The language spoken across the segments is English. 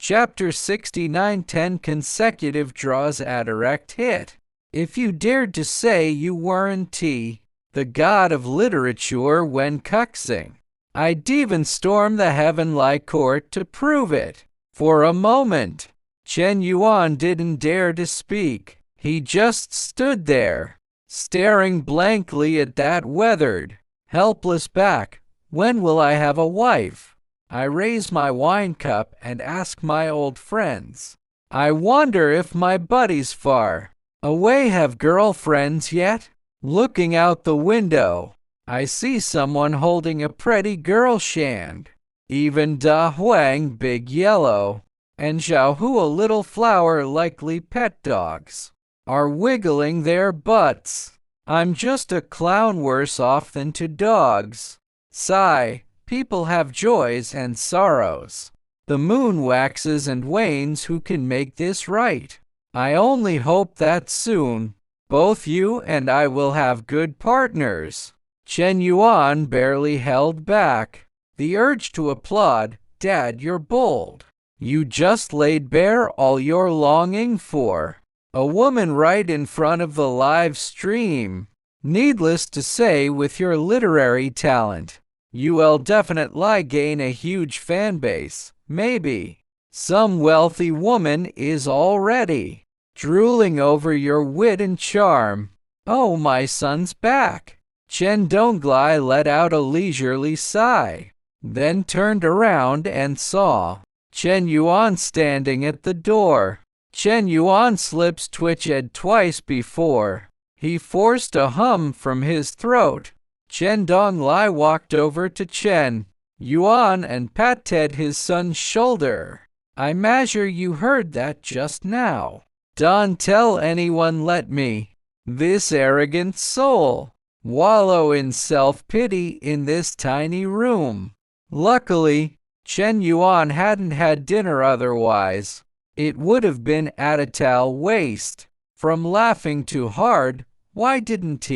Chapter 69, 10 consecutive draws a direct hit. If you dared to say you weren't the god of literature when cuxing, I'd even storm the heavenly court to prove it. For a moment, Chen Yuan didn't dare to speak. He just stood there, staring blankly at that weathered, helpless back. When will I have a wife? I raise my wine cup and ask my old friends. I wonder if my buddies far away have girlfriends yet? Looking out the window, I see someone holding a pretty girl shand. Even Da Huang Big Yellow and Xiao Hu a little flower likely pet dogs are wiggling their butts. I'm just a clown worse off than two dogs. Sigh. People have joys and sorrows. The moon waxes and wanes. Who can make this right? I only hope that soon both you and I will have good partners. Chen Yuan barely held back the urge to applaud. Dad, you're bold. You just laid bare all you're longing for. A woman right in front of the live stream. Needless to say, with your literary talent, you'll definitely gain a huge fan base. Maybe some wealthy woman is already drooling over your wit and charm. Oh, my son's back. Chen Donglai let out a leisurely sigh, then turned around and saw Chen Yuan standing at the door. Chen Yuan's lips twitched twice before he forced a hum from his throat. Chen Donglai walked over to Chen Yuan and patted his son's shoulder. I measure you heard that just now. Don't tell anyone, let me, this arrogant soul, wallow in self-pity in this tiny room. Luckily, Chen Yuan hadn't had dinner, otherwise it would have been at a total waste. From laughing too hard, why didn't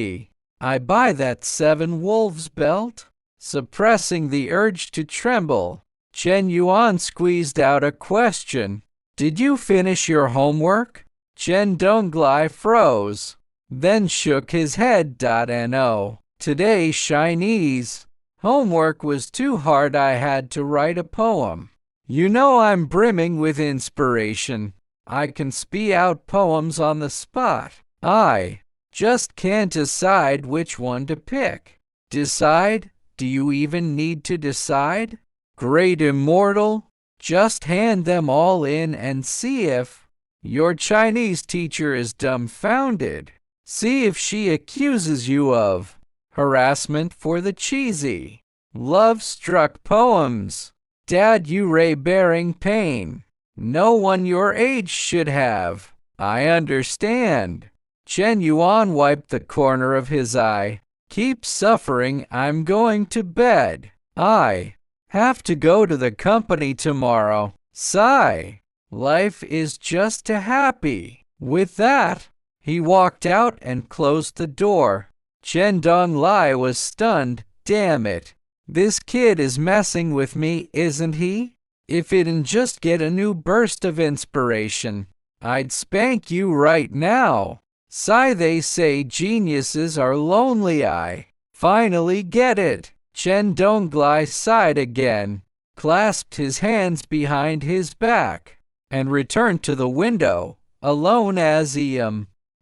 I buy that 7 Wolves belt? Suppressing the urge to tremble, Chen Yuan squeezed out a question. Did you finish your homework? Chen Donglai froze, then shook his head. No. Today's Chinese homework was too hard. I had to write a poem. You know I'm brimming with inspiration. I can spee out poems on the spot. I just can't decide which one to pick. Decide? Do you even need to decide? Great immortal, just hand them all in and see if your Chinese teacher is dumbfounded. See if she accuses you of harassment for the cheesy, love-struck poems. Dad, you ray bearing pain no one your age should have. I understand. Chen Yuan wiped the corner of his eye. Keep suffering. I'm going to bed. I have to go to the company tomorrow. Sigh. Life is just too happy. With that, he walked out and closed the door. Chen Donglai was stunned. Damn it. This kid is messing with me, isn't he? If it'd just get a new burst of inspiration, I'd spank you right now. Sigh. They say geniuses are lonely. I finally get it. Chen Donglai sighed again, clasped his hands behind his back, and returned to the window, alone as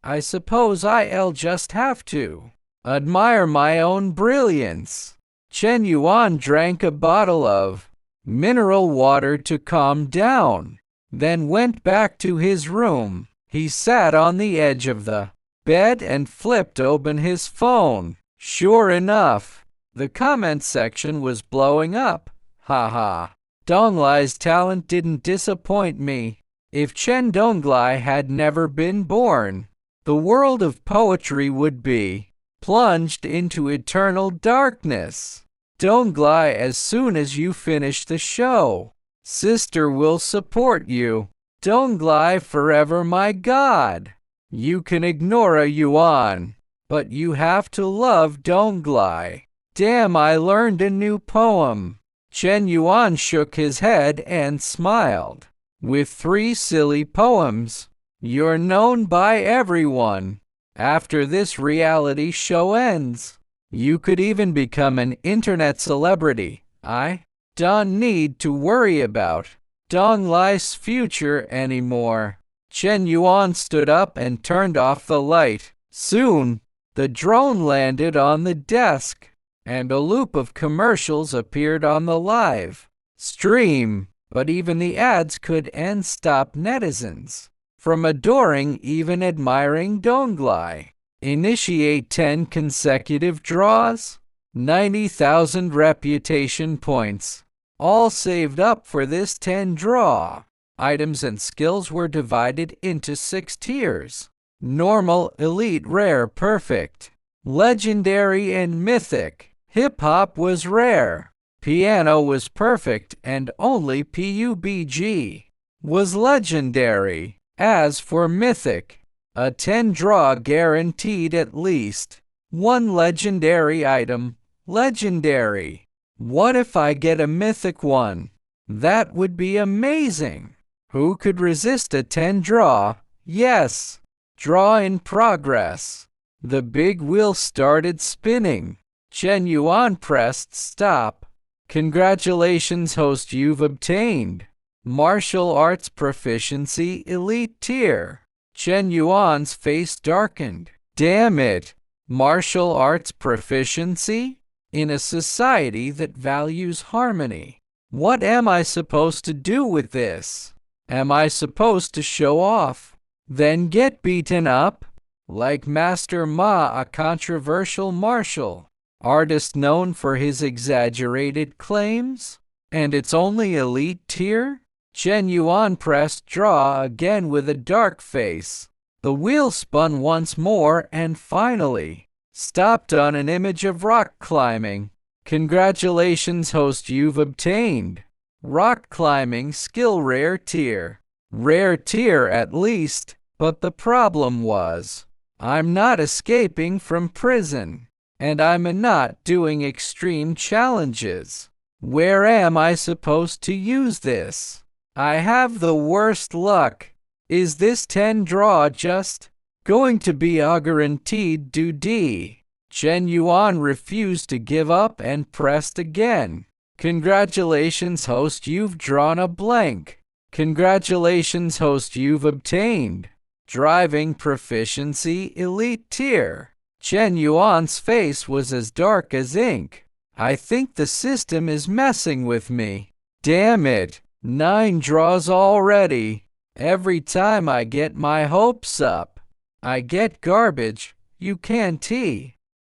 I suppose I'll just have to admire my own brilliance. Chen Yuan drank a bottle of mineral water to calm down, then went back to his room. He sat on the edge of the bed and flipped open his phone. Sure enough, the comment section was blowing up. Haha. Donglai's talent didn't disappoint me. If Chen Donglai had never been born, the world of poetry would be plunged into eternal darkness. Donglai, as soon as you finish the show, sister will support you. Donglai forever, my God. You can ignore a Yuan, but you have to love Donglai. Damn, I learned a new poem. Chen Yuan shook his head and smiled. with 3 silly poems. You're known by everyone. After this reality show ends, you could even become an internet celebrity. I don't need to worry about Dong Lai's future anymore. Chen Yuan stood up and turned off the light. Soon, the drone landed on the desk, and a loop of commercials appeared on the live stream. But even the ads couldn't stop netizens from adoring, even admiring Donglai. Initiate 10 consecutive draws, 90,000 reputation points, all saved up for this 10 draw. Items and skills were divided into 6 tiers: normal, elite, rare, perfect, legendary, and mythic. Hip-hop was rare, piano was perfect, and only PUBG was legendary. As for mythic, a 10 draw guaranteed at least 1 legendary item. Legendary. What if I get a mythic one? That would be amazing. Who could resist a 10 draw? Yes. Draw in progress. The big wheel started spinning. Chen Yuan pressed stop. Congratulations, host, you've obtained Martial Arts Proficiency Elite Tier. Chen Yuan's face darkened. Damn it! Martial Arts Proficiency? In a society that values harmony, what am I supposed to do with this? Am I supposed to show off, then get beaten up? Like Master Ma, a controversial martial artist known for his exaggerated claims? And it's only elite tier? Chen Yuan pressed draw again with a dark face. The wheel spun once more and finally stopped on an image of rock climbing. Congratulations, host, you've obtained rock climbing skill rare tier. Rare tier at least, but the problem was, I'm not escaping from prison, and I'm not doing extreme challenges. Where am I supposed to use this? I have the worst luck. Is this 10 draw just going to be a guaranteed duty? Chen Yuan refused to give up and pressed again. Congratulations, host, you've drawn a blank. Congratulations, host, you've obtained Driving Proficiency Elite Tier. Chen Yuan's face was as dark as ink. I think the system is messing with me. Damn it, 9 draws already. Every time I get my hopes up, I get garbage. You can't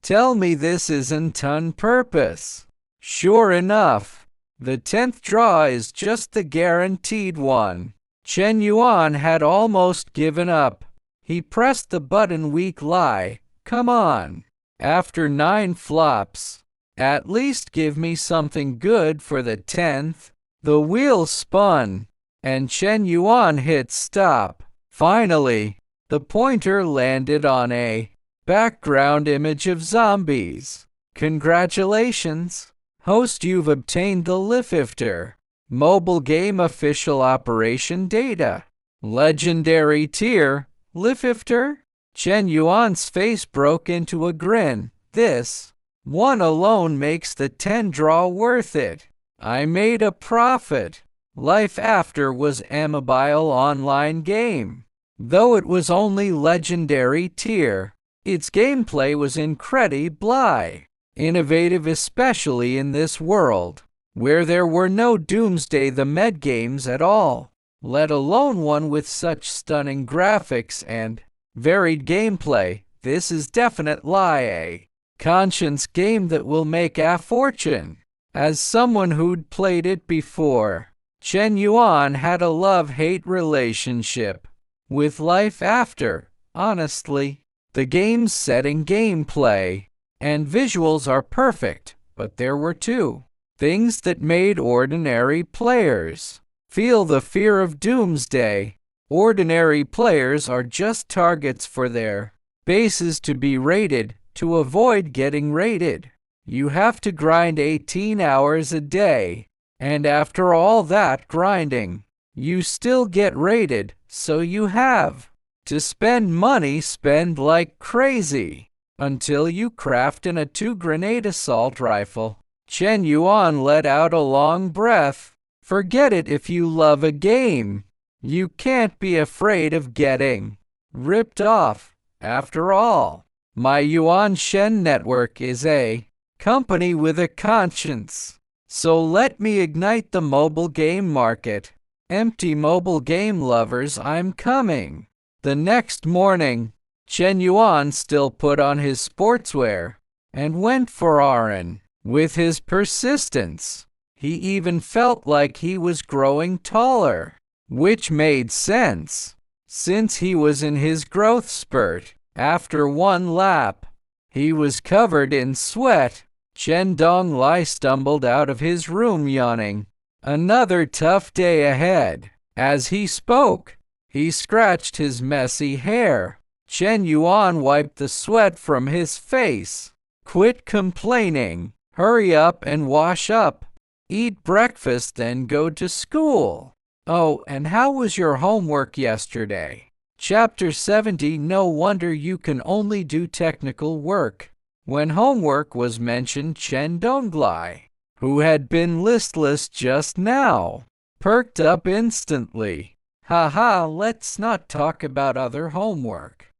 tell me this isn't on purpose. Sure enough, the 10th draw is just the guaranteed one. Chen Yuan had almost given up. He pressed the button. Weak lie. Come on. After 9 flops, at least give me something good for the 10th. The wheel spun, and Chen Yuan hit stop. Finally, the pointer landed on a background image of zombies. Congratulations, host, you've obtained the Lifter mobile game official operation data. Legendary tier, Lifter? Chen Yuan's face broke into a grin. This one alone makes the 10 draw worth it. I made a profit. Life After was a mobile online game. Though it was only legendary tier, its gameplay was incredibly innovative, especially in this world, where there were no Doomsday the Med games at all, let alone one with such stunning graphics and varied gameplay. This is definitely a conscience game that will make a fortune. As someone who'd played it before, Chen Yuan had a love-hate relationship with Life After. Honestly, the game's setting, gameplay, and visuals are perfect, but there were 2 things that made ordinary players feel the fear of Doomsday. Ordinary players are just targets for their bases to be raided. To avoid getting raided, you have to grind 18 hours a day, and after all that grinding, you still get rated, so you have to spend money, spend like crazy, until you craft in a 2-grenade assault rifle. Chen Yuan let out a long breath. Forget it if you love a game. You can't be afraid of getting ripped off. After all, my Yuan Shen network is a company with a conscience. So let me ignite the mobile game market. Empty mobile game lovers, I'm coming. The next morning, Chen Yuan still put on his sportswear and went for Aran. With his persistence, he even felt like he was growing taller, which made sense, since he was in his growth spurt. After one lap, he was covered in sweat. Chen Donglai stumbled out of his room yawning. Another tough day ahead. As he spoke, he scratched his messy hair. Chen Yuan wiped the sweat from his face. Quit complaining. Hurry up and wash up. Eat breakfast, then go to school. Oh, and how was your homework yesterday? Chapter 70. No wonder you can only do technical work. When homework was mentioned, Chen Donglai, who had been listless just now, perked up instantly. Haha, let's not talk about other homework.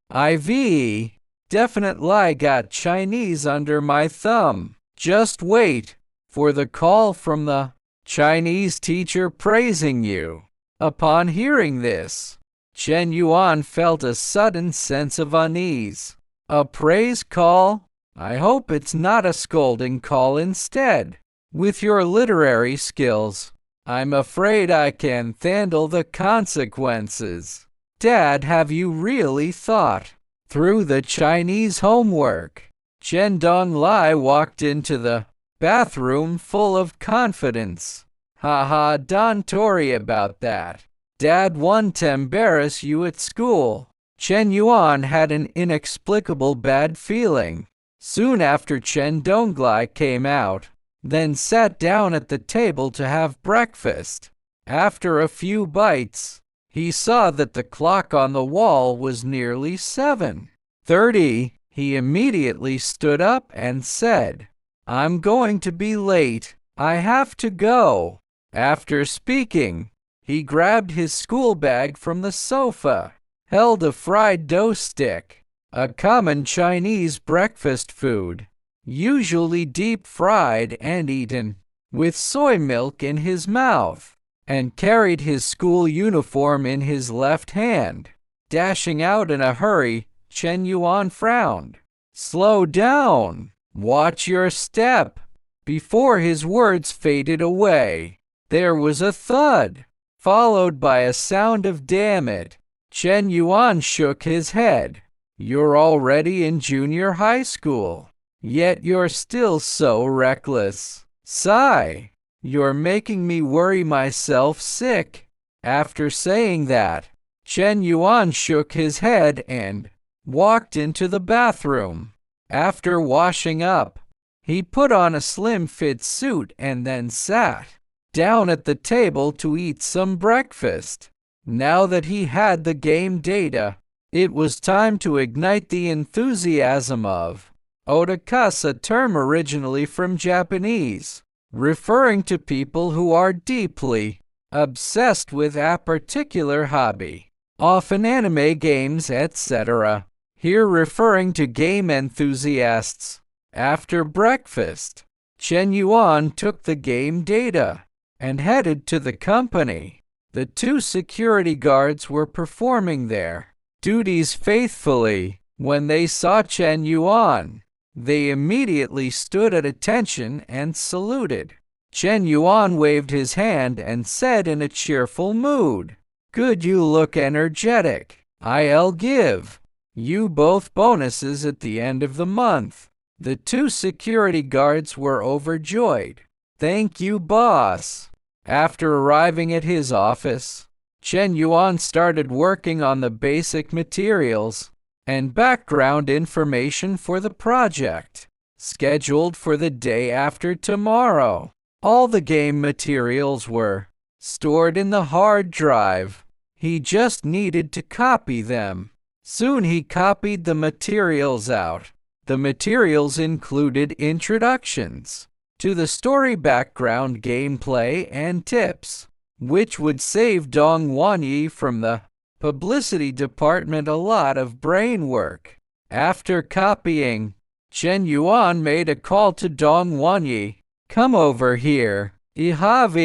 Definitely got Chinese under my thumb. Just wait for the call from the Chinese teacher praising you. Upon hearing this, Chen Yuan felt a sudden sense of unease. A praise call? I hope it's not a scolding call instead. With your literary skills, I'm afraid I can't handle the consequences. Dad, have you really thought through the Chinese homework? Chen Donglai walked into the bathroom full of confidence. Haha, don't worry about that. Dad won't embarrass you at school. Chen Yuan had an inexplicable bad feeling. Soon after, Chen Donglai came out, then sat down at the table to have breakfast. After a few bites, he saw that the clock on the wall was nearly 7:30. He immediately stood up and said, I'm going to be late. I have to go. After speaking, he grabbed his school bag from the sofa, held a fried dough stick, a common Chinese breakfast food, usually deep fried and eaten with soy milk, in his mouth, and carried his school uniform in his left hand. Dashing out in a hurry, Chen Yuan frowned. Slow down. Watch your step. Before his words faded away, there was a thud, followed by a sound of damn it. Chen Yuan shook his head. You're already in junior high school, yet you're still so reckless. Sigh. You're making me worry myself sick. After saying that, Chen Yuan shook his head and walked into the bathroom. After washing up, he put on a slim-fit suit and then sat down at the table to eat some breakfast. Now that he had the game data, it was time to ignite the enthusiasm of otakus, a term originally from Japanese, referring to people who are deeply obsessed with a particular hobby, often anime, games, etc. Here referring to game enthusiasts. After breakfast, Chen Yuan took the game data and headed to the company. The 2 security guards were performing their duties faithfully. When they saw Chen Yuan, they immediately stood at attention and saluted. Chen Yuan waved his hand and said in a cheerful mood, Good, you look energetic. I'll give you both bonuses at the end of the month. The 2 security guards were overjoyed. Thank you, boss. After arriving at his office, Chen Yuan started working on the basic materials and background information for the project, scheduled for the day after tomorrow. All the game materials were stored in the hard drive. He just needed to copy them. Soon he copied the materials out. The materials included introductions to the story, background, gameplay, and tips, which would save Dong Wanyi from the publicity department a lot of brain work. After copying, Chen Yuan made a call to Dong Wanyi. "Come over here. I have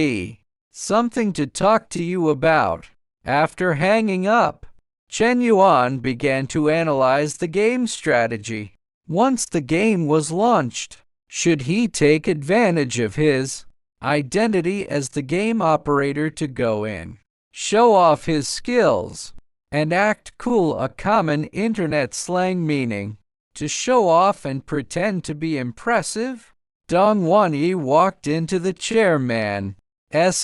something to talk to you about." After hanging up, Chen Yuan began to analyze the game strategy. Once the game was launched, should he take advantage of his identity as the game operator to go in, show off his skills, and act cool, a common internet slang meaning to show off and pretend to be impressive? Dong Wanyi walked into the chairman's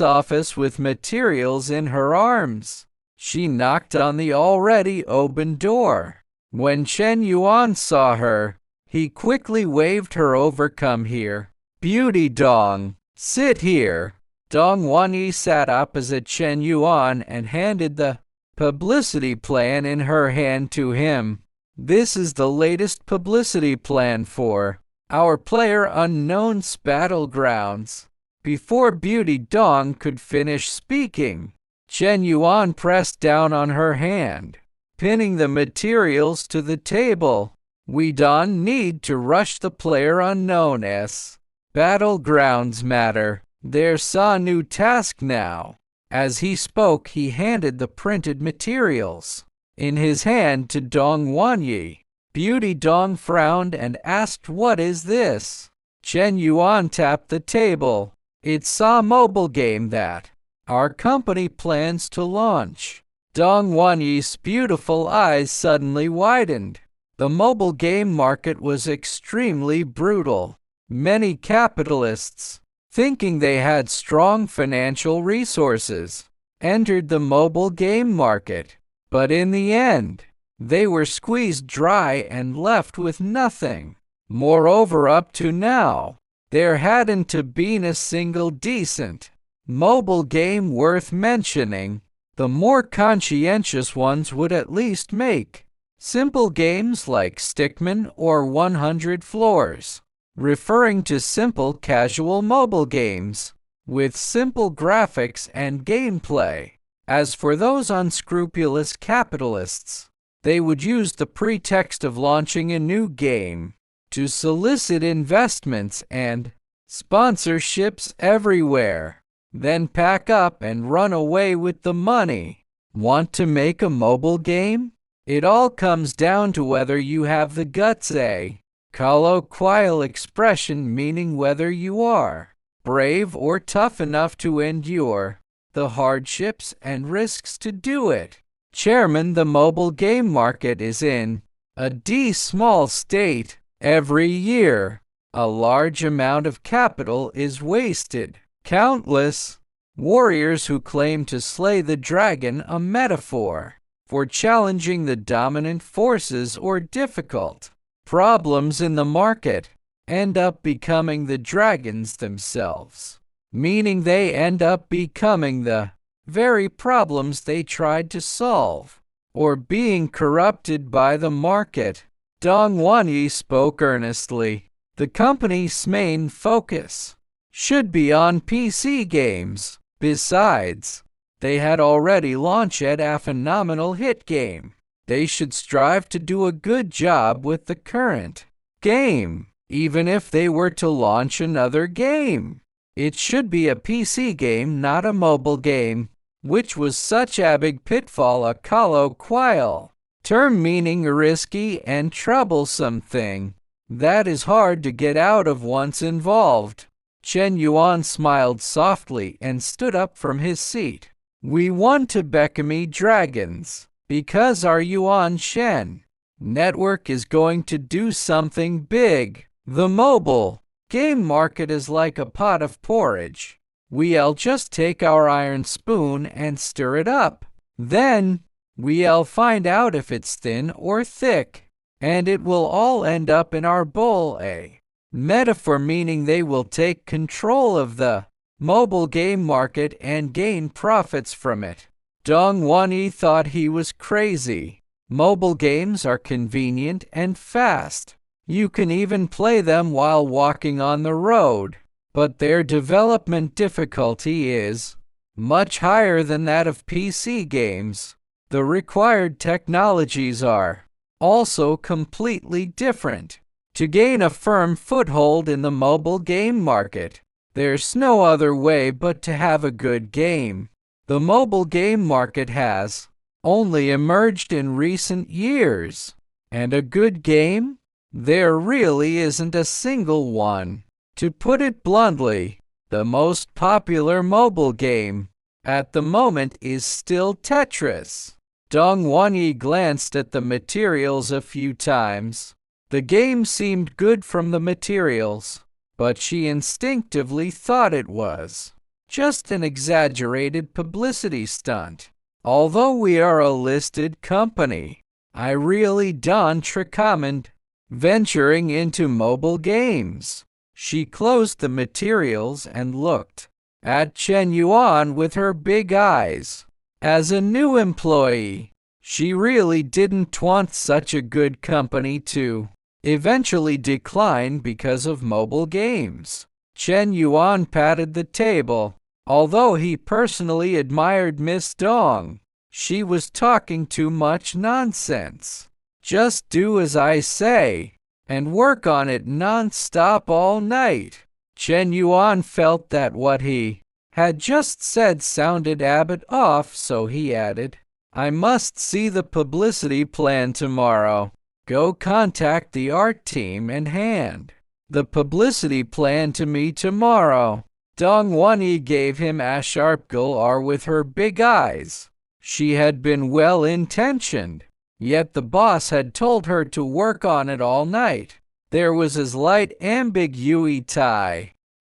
office with materials in her arms. She knocked on the already open door. When Chen Yuan saw her, he quickly waved her over. "Come here, Beauty Dong. Sit here." Dong Wanyi sat opposite Chen Yuan and handed the publicity plan in her hand to him. "This is the latest publicity plan for our PlayerUnknown's Battlegrounds." Before Beauty Dong could finish speaking, Chen Yuan pressed down on her hand, pinning the materials to the table. "We don't need to rush the PlayerUnknown's Battlegrounds matter. There's a new task now." As he spoke, he handed the printed materials in his hand to Dong Wanyi. Beauty Dong frowned and asked, "What is this?" Chen Yuan tapped the table. "It's a mobile game that our company plans to launch." Dong Wanyi's beautiful eyes suddenly widened. The mobile game market was extremely brutal. Many capitalists, thinking they had strong financial resources, entered the mobile game market. But in the end, they were squeezed dry and left with nothing. Moreover, up to now, there hadn't been a single decent mobile game worth mentioning. The more conscientious ones would at least make simple games like Stickman or 100 Floors, referring to simple casual mobile games with simple graphics and gameplay. As for those unscrupulous capitalists, they would use the pretext of launching a new game to solicit investments and sponsorships everywhere, then pack up and run away with the money. Want to make a mobile game? It all comes down to whether you have the guts, a colloquial expression meaning whether you are brave or tough enough to endure the hardships and risks to do it. Chairman, the mobile game market is in a small state. Every year, a large amount of capital is wasted. Countless warriors who claim to slay the dragon, a metaphor for challenging the dominant forces or difficult problems in the market, end up becoming the dragons themselves, meaning they end up becoming the very problems they tried to solve, or being corrupted by the market. Dong Wanyi spoke earnestly. The company's main focus should be on PC games. Besides, they had already launched a phenomenal hit game. They should strive to do a good job with the current game. Even if they were to launch another game, it should be a PC game, not a mobile game, which was such a big pitfall, a colloquial term meaning a risky and troublesome thing that is hard to get out of once involved. Chen Yuan smiled softly and stood up from his seat. "We want to become dragons because our Yuan Shen network is going to do something big. The mobile game market is like a pot of porridge. We'll just take our iron spoon and stir it up. Then we'll find out if it's thin or thick, and it will all end up in our bowl." A metaphor meaning they will take control of the mobile game market and gain profits from it. Dong Won-yi thought he was crazy. Mobile games are convenient and fast. You can even play them while walking on the road. But their development difficulty is much higher than that of PC games. The required technologies are also completely different. To gain a firm foothold in the mobile game market, there's no other way but to have a good game. The mobile game market has only emerged in recent years. And a good game? There really isn't a single one. To put it bluntly, the most popular mobile game at the moment is still Tetris. Dong Won-yi glanced at the materials a few times. The game seemed good from the materials, but she instinctively thought it was just an exaggerated publicity stunt. Although we are a listed company, I really don't recommend venturing into mobile games. She closed the materials and looked at Chen Yuan with her big eyes. As a new employee, she really didn't want such a good company to eventually decline because of mobile games. Chen Yuan patted the table. Although he personally admired Miss Dong, she was talking too much nonsense. Just do as I say, and work on it non-stop all night. Chen Yuan felt that what he had just said sounded a bit off, so he added, I must see the publicity plan tomorrow. Go contact the art team and hand the publicity plan to me tomorrow. Dong Won-yi gave him a sharp glare with her big eyes. She had been well-intentioned, yet the boss had told her to work on it all night. There was a slight ambiguity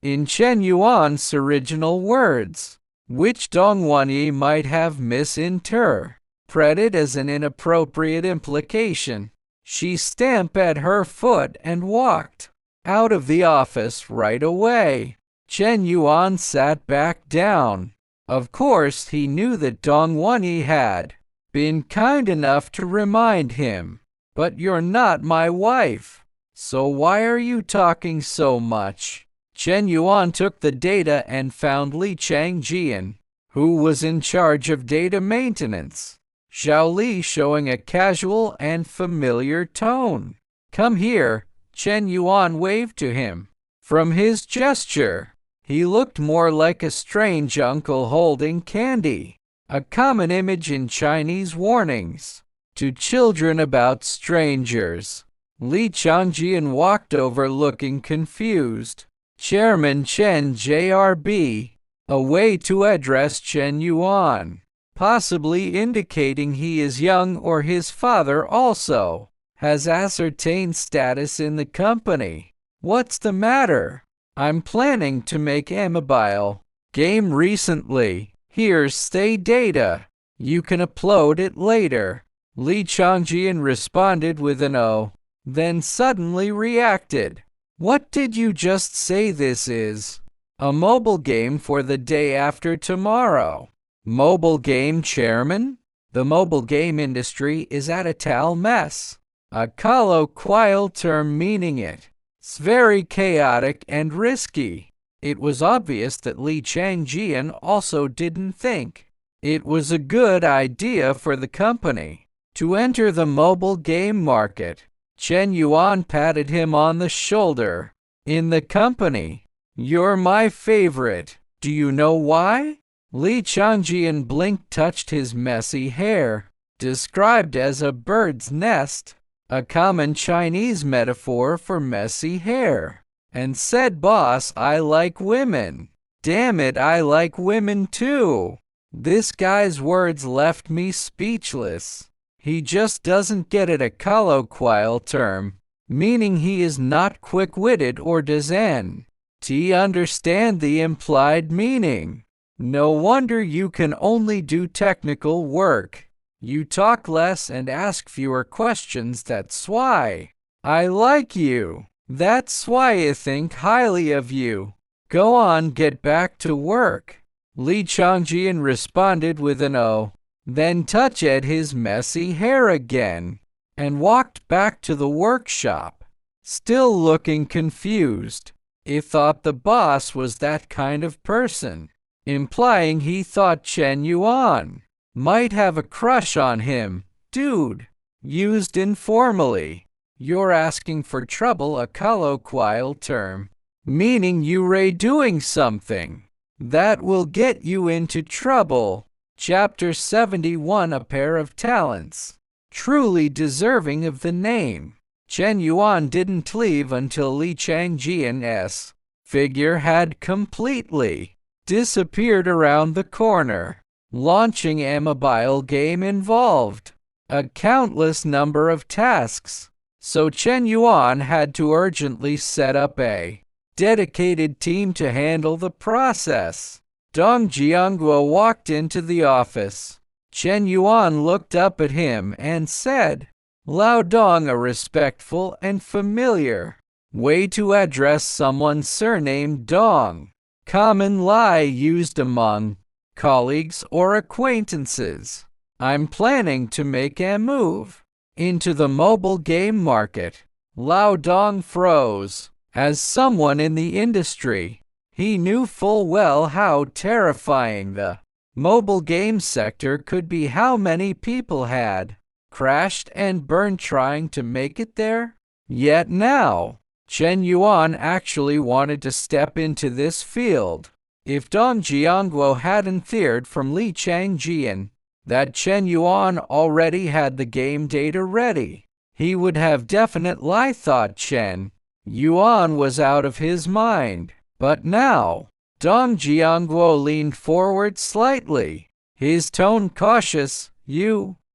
in Chen Yuan's original words, which Dong Won-yi might have misinterpreted as an inappropriate implication. She stamped at her foot and walked out of the office right away. Chen Yuan sat back down. Of course, he knew that Dong Won-yi had been kind enough to remind him, but you're not my wife, so why are you talking so much? Chen Yuan took the data and found Li Changjian, who was in charge of data maintenance. Zhao Li showing a casual and familiar tone. Come here, Chen Yuan waved to him. From his gesture, he looked more like a strange uncle holding candy, a common image in Chinese warnings to children about strangers. Li Changjian walked over looking confused. Chairman Chen JRB, a way to address Chen Yuan, possibly indicating he is young or his father also has ascertained status in the company. What's the matter? I'm planning to make a mobile game recently. Here's stay data. You can upload it later. Li Changjian responded with an "oh," then suddenly reacted. What did you just say? This is a mobile game for the day after tomorrow. Mobile game, chairman? The mobile game industry is at a tal mess. A colloquial term meaning it's very chaotic and risky. It was obvious that Li Changjian also didn't think it was a good idea for the company to enter the mobile game market. Chen Yuan patted him on the shoulder. In the company, you're my favorite. Do you know why? Li Changjian blinked, touched his messy hair, described as a bird's nest, a common Chinese metaphor for messy hair, and said, Boss, I like women. Damn it, I like women too. This guy's words left me speechless. He just doesn't get it, a colloquial term, meaning he is not quick-witted or doesn't understand the implied meaning. No wonder you can only do technical work. You talk less and ask fewer questions, that's why I like you. That's why I think highly of you. Go on, get back to work. Li Changjian responded with an "oh," then touched at his messy hair again, and walked back to the workshop, still looking confused. He thought the boss was that kind of person, implying he thought Chen Yuan might have a crush on him. Dude, used informally. You're asking for trouble, a colloquial term, meaning you're doing something that will get you into trouble. Chapter 71, a pair of talents, truly deserving of the name. Chen Yuan didn't leave until Li Changjian's figure had completely disappeared around the corner. Launching a mobile game involved a countless number of tasks, so Chen Yuan had to urgently set up a dedicated team to handle the process. Dong Jianguo walked into the office. Chen Yuan looked up at him and said, "Lao Dong," a respectful and familiar way to address someone surnamed Dong, commonly used among colleagues or acquaintances. "I'm planning to make a move into the mobile game market." Lao Dong froze. As someone in the industry, he knew full well how terrifying the mobile game sector could be. How many people had crashed and burned trying to make it there? Yet now, Chen Yuan actually wanted to step into this field. If Dong Jianguo hadn't feared from Li Changjian that Chen Yuan already had the game data ready, he would have definitely thought Chen Yuan was out of his mind. But now, Dong Jianguo leaned forward slightly, his tone cautious.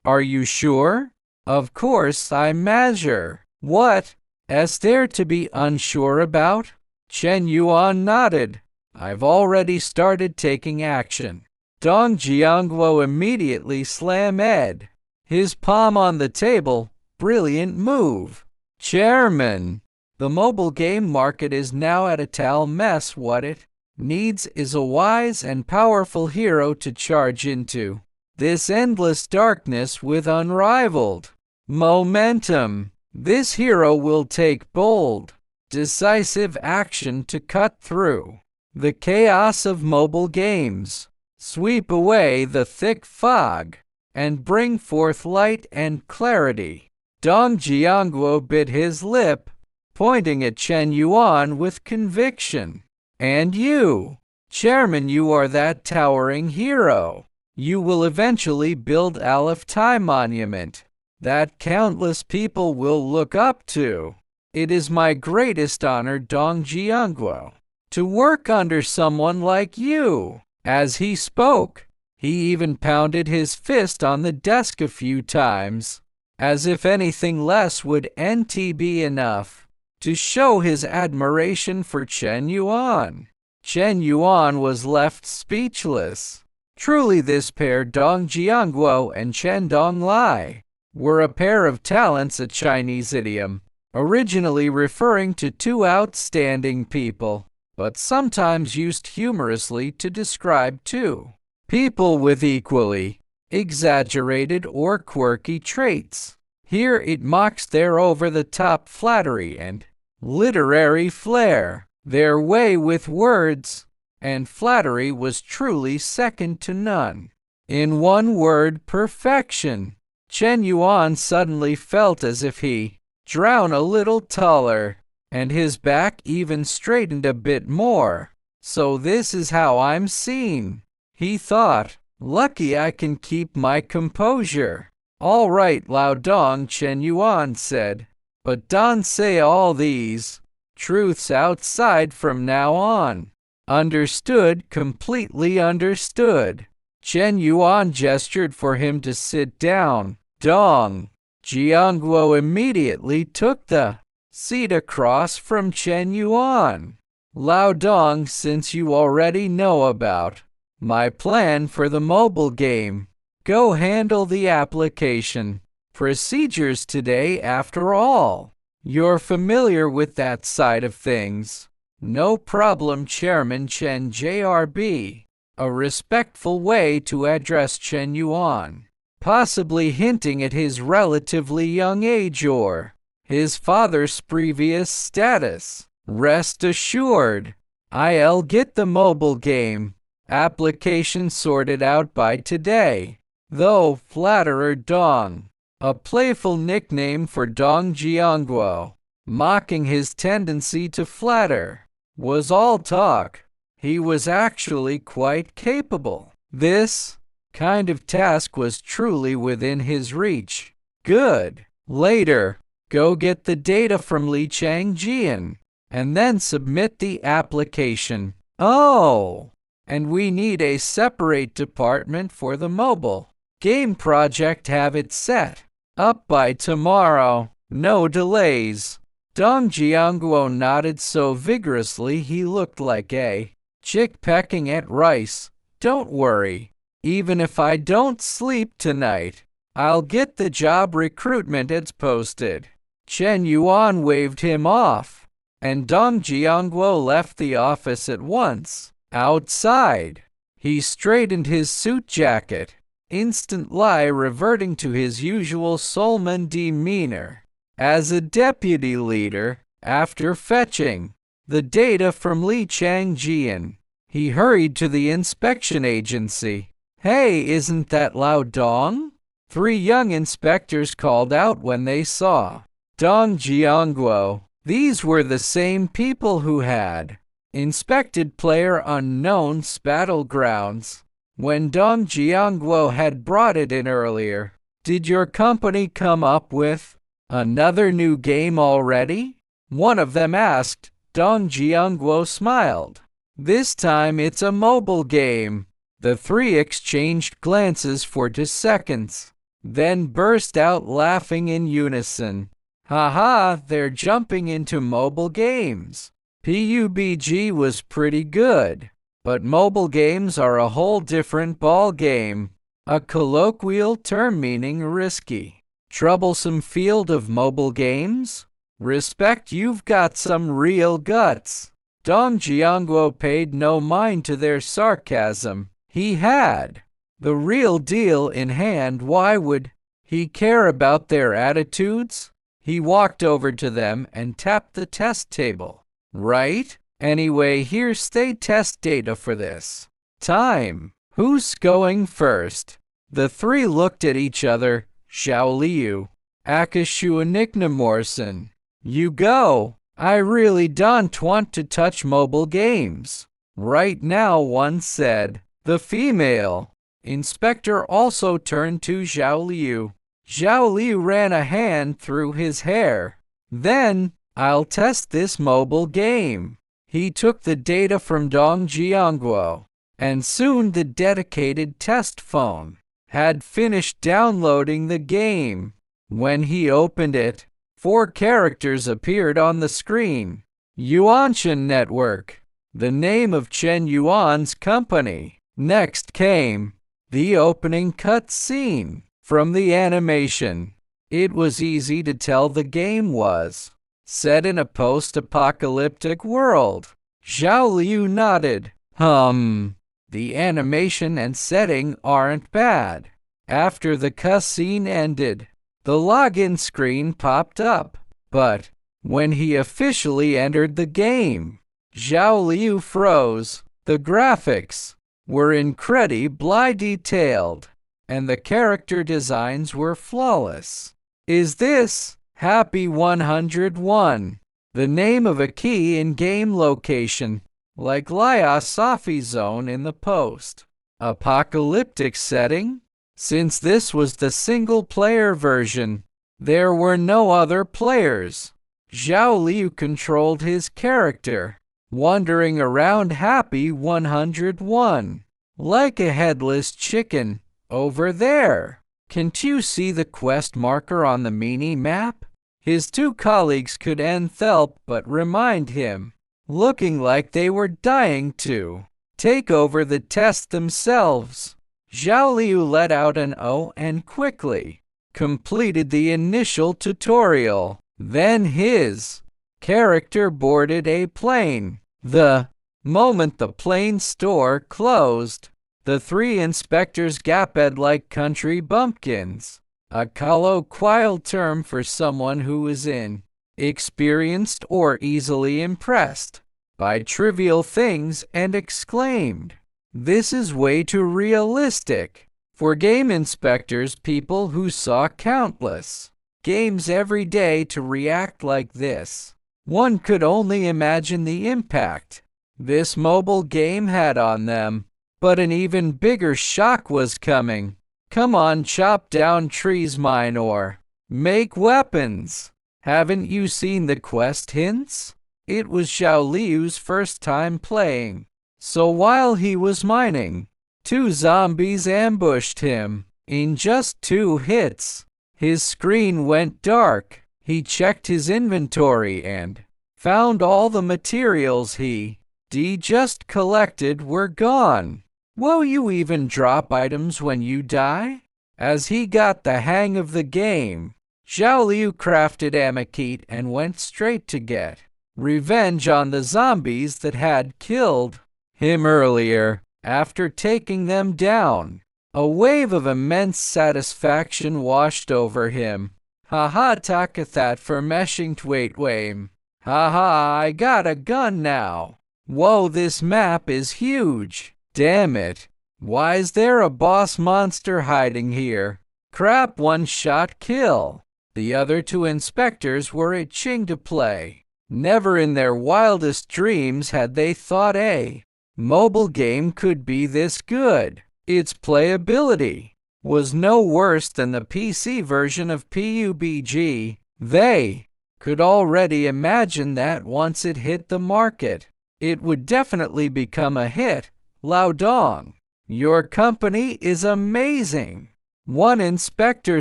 Are you sure?" "Of course I measure. What is there to be unsure about?" Chen Yuan nodded. "I've already started taking action." Dong Jianguo immediately slammed his palm on the table. "Brilliant move, Chairman. The mobile game market is now at a total mess. What it needs is a wise and powerful hero to charge into this endless darkness with unrivaled momentum. This hero will take bold, decisive action to cut through the chaos of mobile games, sweep away the thick fog, and bring forth light and clarity." Dong Jianguo bit his lip, pointing at Chen Yuan with conviction. "And you, Chairman, you are that towering hero. You will eventually build a lifetime monument that countless people will look up to. It is my greatest honor, Dong Jianguo, to work under someone like you." As he spoke, he even pounded his fist on the desk a few times, as if anything less would be enough to show his admiration for Chen Yuan. Chen Yuan was left speechless. Truly, this pair, Dong Jianguo and Chen Donglai, were a pair of talents, a Chinese idiom, originally referring to two outstanding people, but sometimes used humorously to describe two people with equally exaggerated or quirky traits. Here it mocks their over-the-top flattery and literary flair. Their way with words and flattery was truly second to none. In one word, perfection. Chen Yuan suddenly felt as if he drowned a little taller, and his back even straightened a bit more. "So this is how I'm seen," he thought. "Lucky I can keep my composure." "All right, Lao Dong," Chen Yuan said, "but don't say all these truths outside from now on." "Understood, completely understood." Chen Yuan gestured for him to sit down. Dong Jianguo immediately took the seat across from Chen Yuan. "Lao Dong, since you already know about my plan for the mobile game, go handle the application procedures today. After all, you're familiar with that side of things." No problem, Chairman Chen JRB. A respectful way to address Chen Yuan, possibly hinting at his relatively young age or his father's previous status. Rest assured, I'll get the mobile game application sorted out by today. Though Flatterer Dong, a playful nickname for Dong Jiangguo, mocking his tendency to flatter, was all talk. He was actually quite capable. This kind of task was truly within his reach. Good. Later, go get the data from Li Changjian, and then submit the application. Oh, and we need a separate department for the mobile game project. Have it set up by tomorrow. No delays. Dong Jiangguo nodded so vigorously he looked like a chick pecking at rice. Don't worry. Even if I don't sleep tonight, I'll get the job recruitment ads posted. Chen Yuan waved him off, and Dong Jiangguo left the office at once. Outside, he straightened his suit jacket, instantly reverting to his usual Solman demeanor. As a deputy leader, after fetching the data from Li Changjian, he hurried to the inspection agency. Hey, isn't that Lao Dong? 3 young inspectors called out when they saw Dong Jiangguo. These were the same people who had inspected PlayerUnknown's battlegrounds when Dong Jiangguo had brought it in earlier. Did your company come up with another new game already? One of them asked. Dong Jiangguo smiled. This time it's a mobile game. The 3 exchanged glances for 2 seconds, then burst out laughing in unison. Haha, they're jumping into mobile games. PUBG was pretty good, but mobile games are a whole different ball game. A colloquial term meaning risky, troublesome field of mobile games? Respect, you've got some real guts. Dong Jiangguo paid no mind to their sarcasm. He had the real deal in hand. Why would he care about their attitudes? He walked over to them and tapped the test table. Right? Anyway, here's the test data for this time. Who's going first? The 3 looked at each other. Xiao Liu, Akashu and Niknamorson. You go. I really don't want to touch mobile games right now, one said. The female inspector also turned to Xiao Liu. Xiao Liu ran a hand through his hair. Then, I'll test this mobile game. He took the data from Dong Jiangguo, and soon the dedicated test phone had finished downloading the game. When he opened it, 4 characters appeared on the screen. Yuanshan Network, the name of Chen Yuan's company. Next came the opening cutscene from the animation. It was easy to tell the game was set in a post-apocalyptic world. Xiao Liu nodded. The animation and setting aren't bad. After the cutscene ended, the login screen popped up. But when he officially entered the game, Xiao Liu froze. The graphics were incredibly detailed, and the character designs were flawless. Is this Happy 101? The name of a key in-game location, like Laya Safi Zone in the post-apocalyptic setting? Since this was the single-player version, there were no other players. Xiao Liu controlled his character, wandering around Happy 101, like a headless chicken. Over there, can't you see the quest marker on the mini-map? His 2 colleagues couldn't help but remind him, looking like they were dying to take over the test themselves. Xiao Liu let out an "oh" and quickly completed the initial tutorial. Then his character boarded a plane The moment the plane store closed, the three inspectors gaped like country bumpkins, a colloquial term for someone who is inexperienced or easily impressed by trivial things, and exclaimed, "This is way too realistic." For game inspectors, people who saw countless games every day, to react like this, one could only imagine the impact this mobile game had on them. But an even bigger shock was coming. Come on, chop down trees, mine, or make weapons. Haven't you seen the quest hints? It was Xiao Liu's first time playing, so while he was mining, two zombies ambushed him. In just 2 hits, his screen went dark. He checked his inventory and found all the materials he just collected were gone. Will you even drop items when you die? As he got the hang of the game, Xiao Liu crafted Amakite and went straight to get revenge on the zombies that had killed him earlier. After taking them down, a wave of immense satisfaction washed over him. Haha, taka that for meshing wame. Haha, I got a gun now. Whoa, this map is huge. Damn it. Why is there a boss monster hiding here? Crap, one-shot kill. The other two inspectors were itching to play. Never in their wildest dreams had they thought a mobile game could be this good. Its playability was no worse than the PC version of PUBG. They could already imagine that once it hit the market, it would definitely become a hit. Lao Dong, your company is amazing. One inspector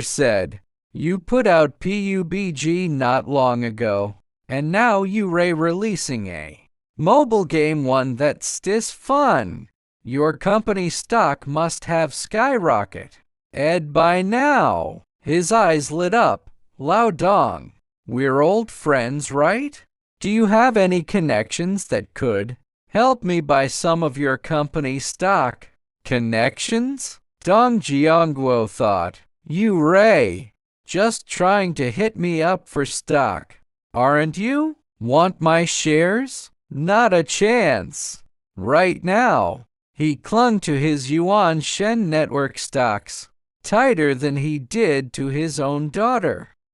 said, you put out PUBG not long ago, and now you're releasing a mobile game, one that's stis fun. Your company stock must have skyrocket. Ed, by now. His eyes lit up. Lao Dong, we're old friends, right? Do you have any connections that could help me buy some of your company stock? Connections? Dong Jiangguo thought. You Ray, just trying to hit me up for stock, aren't you? Want my shares? Not a chance. Right now. He clung to his Yuan Shen network stocks tighter than he did to his own daughter.